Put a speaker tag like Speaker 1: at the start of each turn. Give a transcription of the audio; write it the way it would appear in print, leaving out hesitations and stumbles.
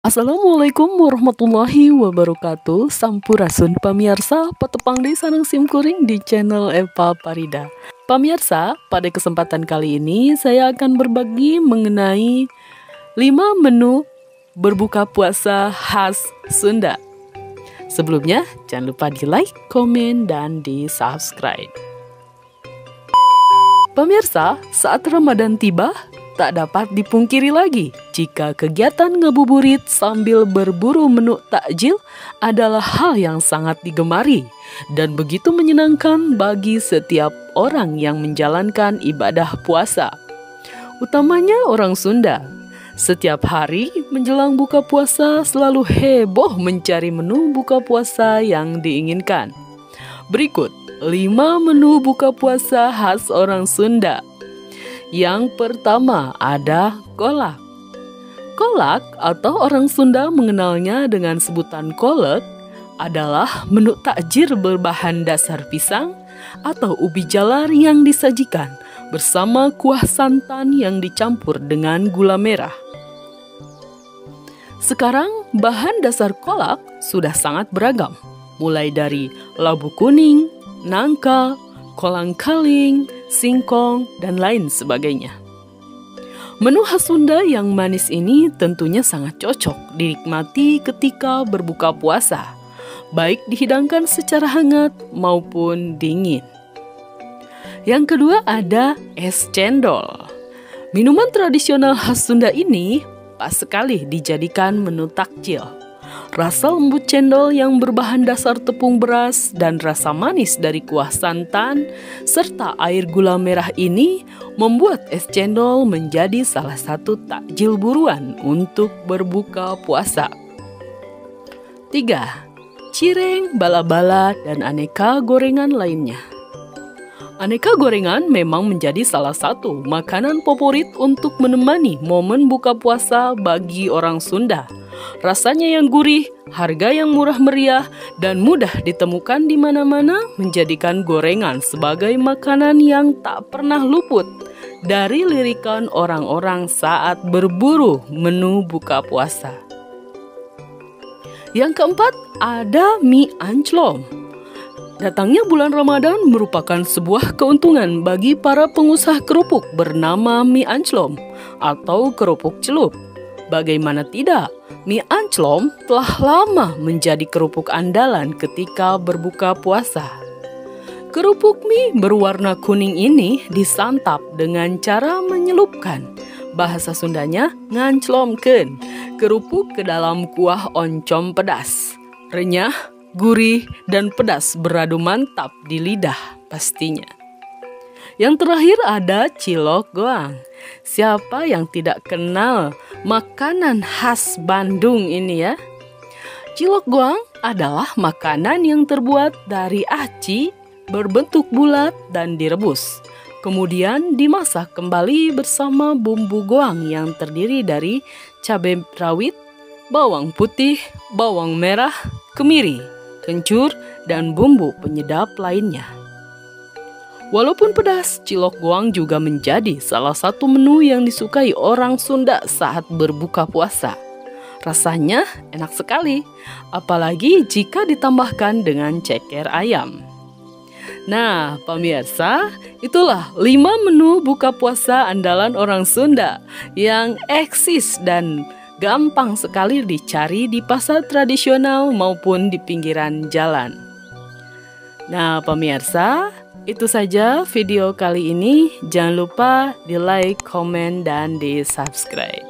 Speaker 1: Assalamualaikum warahmatullahi wabarakatuh. Sampurasun pamirsa, petepang di sanang simkuring di channel Eva Parida. Pamirsa, pada kesempatan kali ini saya akan berbagi mengenai 5 menu berbuka puasa khas Sunda. Sebelumnya, jangan lupa di like, komen, dan di subscribe. Pemirsa, saat Ramadan tiba, tak dapat dipungkiri lagi jika kegiatan ngabuburit sambil berburu menu takjil adalah hal yang sangat digemari dan begitu menyenangkan bagi setiap orang yang menjalankan ibadah puasa. Utamanya orang Sunda. Setiap hari menjelang buka puasa selalu heboh mencari menu buka puasa yang diinginkan. Berikut 5 menu buka puasa khas orang Sunda. Yang pertama ada kolak. Kolak atau orang Sunda mengenalnya dengan sebutan kolek adalah menu takjil berbahan dasar pisang atau ubi jalar yang disajikan bersama kuah santan yang dicampur dengan gula merah. Sekarang bahan dasar kolak sudah sangat beragam, mulai dari labu kuning, nangka, kolang-kaling, singkong, dan lain sebagainya. Menu khas Sunda yang manis ini tentunya sangat cocok dinikmati ketika berbuka puasa, baik dihidangkan secara hangat maupun dingin. Yang kedua ada es cendol. Minuman tradisional khas Sunda ini pas sekali dijadikan menu takjil. Rasa lembut cendol yang berbahan dasar tepung beras dan rasa manis dari kuah santan serta air gula merah ini membuat es cendol menjadi salah satu takjil buruan untuk berbuka puasa. 3. Cireng, bala-bala, dan aneka gorengan lainnya. Aneka gorengan memang menjadi salah satu makanan favorit untuk menemani momen buka puasa bagi orang Sunda. Rasanya yang gurih, harga yang murah meriah, dan mudah ditemukan di mana-mana menjadikan gorengan sebagai makanan yang tak pernah luput dari lirikan orang-orang saat berburu menu buka puasa. Yang keempat ada mie anclom. Datangnya bulan Ramadan merupakan sebuah keuntungan bagi para pengusaha kerupuk bernama mie anclom atau kerupuk celup. Bagaimana tidak? Mie anclom telah lama menjadi kerupuk andalan ketika berbuka puasa. Kerupuk mie berwarna kuning ini disantap dengan cara menyelupkan, bahasa Sundanya nganclomkeun, kerupuk ke dalam kuah oncom pedas. Renyah, gurih, dan pedas beradu mantap di lidah pastinya. Yang terakhir ada cilok goang. Siapa yang tidak kenal makanan khas Bandung ini ya? Cilok goang adalah makanan yang terbuat dari aci berbentuk bulat dan direbus. Kemudian dimasak kembali bersama bumbu goang yang terdiri dari cabai rawit, bawang putih, bawang merah, kemiri, kencur, dan bumbu penyedap lainnya. Walaupun pedas, cilok goang juga menjadi salah satu menu yang disukai orang Sunda saat berbuka puasa. Rasanya enak sekali, apalagi jika ditambahkan dengan ceker ayam. Nah, pemirsa, itulah 5 menu buka puasa andalan orang Sunda yang eksis dan gampang sekali dicari di pasar tradisional maupun di pinggiran jalan. Nah, pemirsa, itu saja video kali ini. Jangan lupa di like, komen, dan di subscribe.